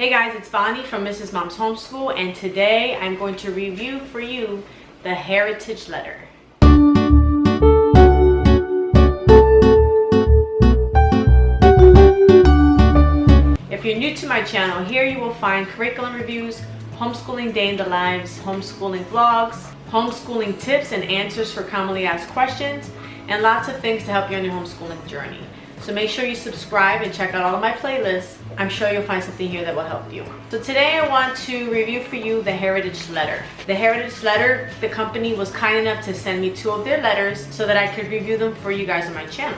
Hey guys, it's Bonnie from Mrs. Mom's Homeschool, and today I'm going to review for you the Heritage Letter. If you're new to my channel, here you will find curriculum reviews, homeschooling day in the lives, homeschooling vlogs, homeschooling tips and answers for commonly asked questions, and lots of things to help you on your homeschooling journey. So make sure you subscribe and check out all of my playlists. I'm sure you'll find something here that will help you. So today I want to review for you the Heritage Letter. The Heritage Letter, the company was kind enough to send me 2 of their letters so that I could review them for you guys on my channel.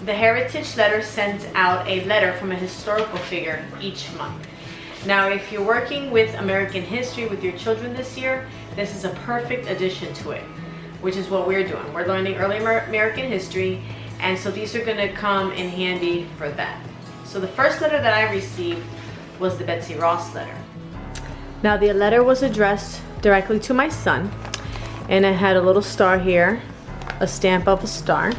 The Heritage Letter sends out a letter from a historical figure each month. Now, if you're working with American history with your children this year, this is a perfect addition to it, which is what we're doing. We're learning early American history, and so these are going to come in handy for that. So the first letter that I received was the Betsy Ross letter. Now the letter was addressed directly to my son, and it had a little star here, a stamp of a star.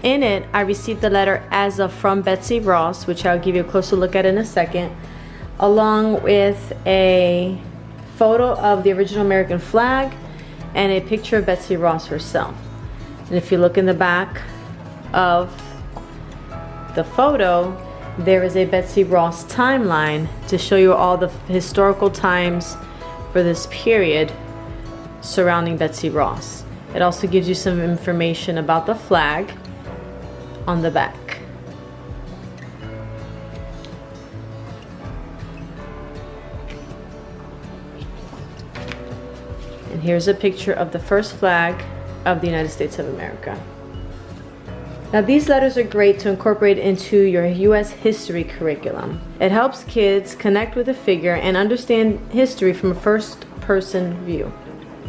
In it, I received the letter as a from Betsy Ross, which I'll give you a closer look at in a second, along with a photo of the original American flag and a picture of Betsy Ross herself. And if you look in the back of the photo, there is a Betsy Ross timeline to show you all the historical times for this period surrounding Betsy Ross. It also gives you some information about the flag on the back. And here's a picture of the first flag of the United States of America. Now these letters are great to incorporate into your U.S. history curriculum. It helps kids connect with a figure and understand history from a first-person view.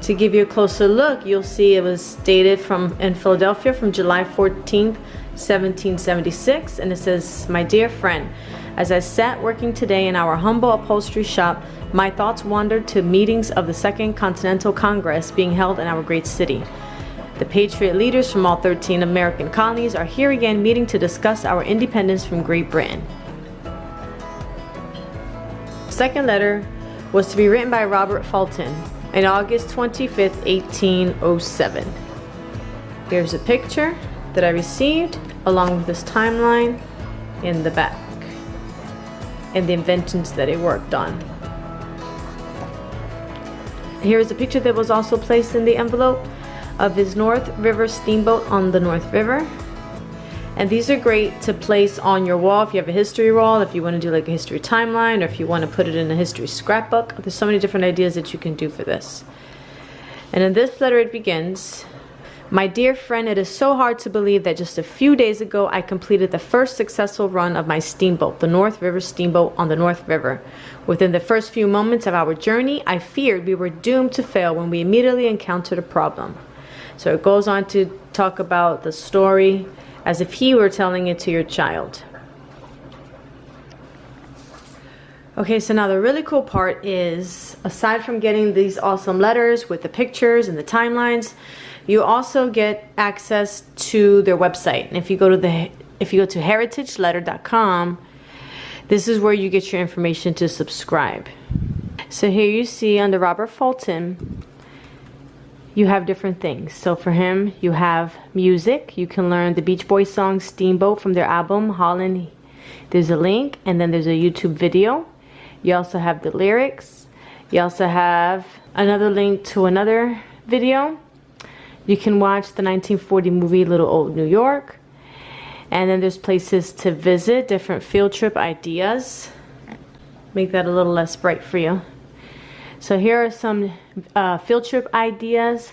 To give you a closer look, you'll see it was dated in Philadelphia from July 14th, 1776, and it says, "My dear friend, as I sat working today in our humble upholstery shop, my thoughts wandered to meetings of the Second Continental Congress being held in our great city. The patriot leaders from all 13 American colonies are here again meeting to discuss our independence from Great Britain." The second letter was to be written by Robert Fulton on August 25th, 1807. Here's a picture that I received along with this timeline in the back and the inventions that he worked on. Here's a picture that was also placed in the envelope of his North River steamboat on the North River. And these are great to place on your wall if you have a history wall, if you want to do like a history timeline, or if you want to put it in a history scrapbook. There's so many different ideas that you can do for this. And in this letter it begins, "My dear friend, it is so hard to believe that just a few days ago I completed the first successful run of my steamboat, the North River steamboat on the North River. Within the first few moments of our journey, I feared we were doomed to fail when we immediately encountered a problem." So it goes on to talk about the story as if he were telling it to your child. Okay, so now the really cool part is, aside from getting these awesome letters with the pictures and the timelines, you also get access to their website. And if you go to heritageletter.com, this is where you get your information to subscribe. So here you see under Robert Fulton, you have different things. So for him, you have music. You can learn the Beach Boys song Steamboat from their album Holland. There's a link, and then there's a YouTube video. You also have the lyrics. You also have another link to another video. You can watch the 1940 movie Little Old New York. And then there's places to visit, different field trip ideas. Make that a little less bright for you. So here are some field trip ideas,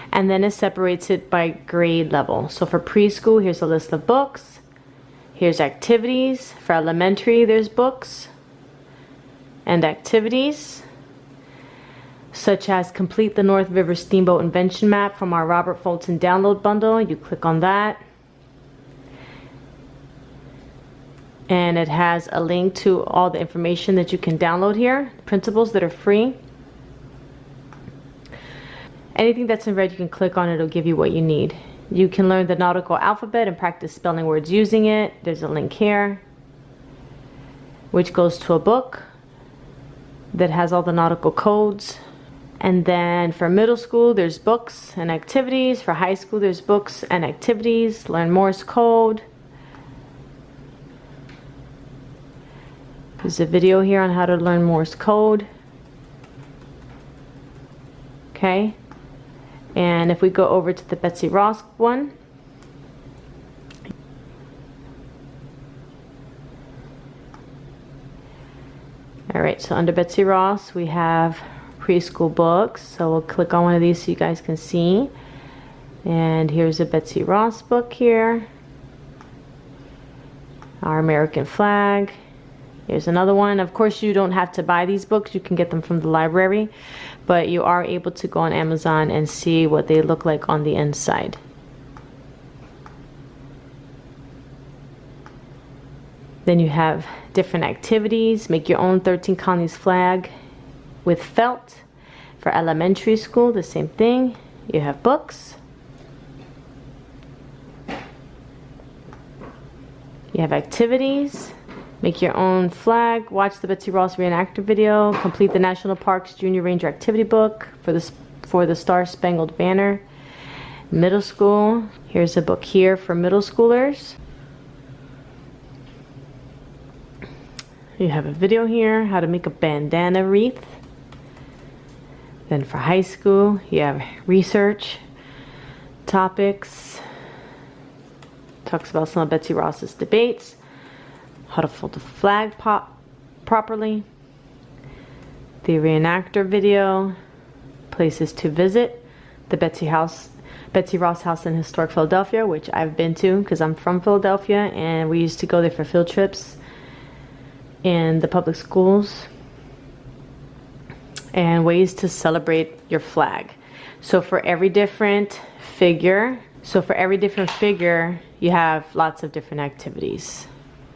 and then it separates it by grade level. So for preschool, here's a list of books. Here's activities. For elementary, there's books and activities, such as complete the North River Steamboat Invention Map from our Robert Fulton download bundle. You click on that, and it has a link to all the information that you can download here, principles that are free. Anything that's in red, you can click on it, it'll give you what you need. You can learn the nautical alphabet and practice spelling words using it. There's a link here. which goes to a book that has all the nautical codes. And then for middle school, there's books and activities. For high school, there's books and activities. Learn Morse code. There's a video here on how to learn Morse code. Okay. And if we go over to the Betsy Ross one, all right, so under Betsy Ross, we have preschool books. So we'll click on one of these so you guys can see. And here's a Betsy Ross book here. Our American flag. Here's another one. Of course, you don't have to buy these books. You can get them from the library. But you are able to go on Amazon and see what they look like on the inside. Then you have different activities. Make your own 13 colonies flag with felt. For elementary school, the same thing. You have books. You have activities. Make your own flag. Watch the Betsy Ross reenactor video. Complete the National Parks Junior Ranger activity book for the Star Spangled Banner. Middle school. Here's a book here for middle schoolers. You have a video here, how to make a bandana wreath. Then for high school, you have research, topics. Talks about some of Betsy Ross's debates. How to fold the flag properly. The reenactor video. Places to visit. The Betsy Ross House in historic Philadelphia, which I've been to because I'm from Philadelphia, and we used to go there for field trips in the public schools. And ways to celebrate your flag. So for every different figure, you have lots of different activities.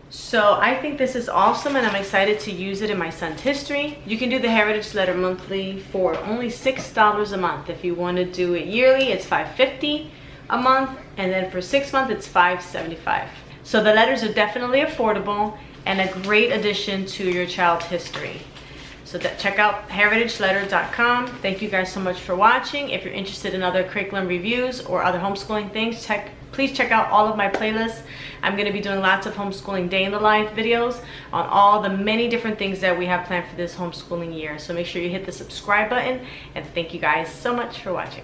So I think this is awesome, and I'm excited to use it in my son's history. You can do the Heritage Letter monthly for only $6 a month. If you want to do it yearly, it's $5.50 a month, and then for 6 months, it's $5.75. So the letters are definitely affordable and a great addition to your child's history. So check out heritageletter.com. Thank you guys so much for watching. If you're interested in other curriculum reviews or other homeschooling things, please check out all of my playlists. I'm going to be doing lots of homeschooling day in the life videos on all the many different things that we have planned for this homeschooling year. So make sure you hit the subscribe button, and thank you guys so much for watching.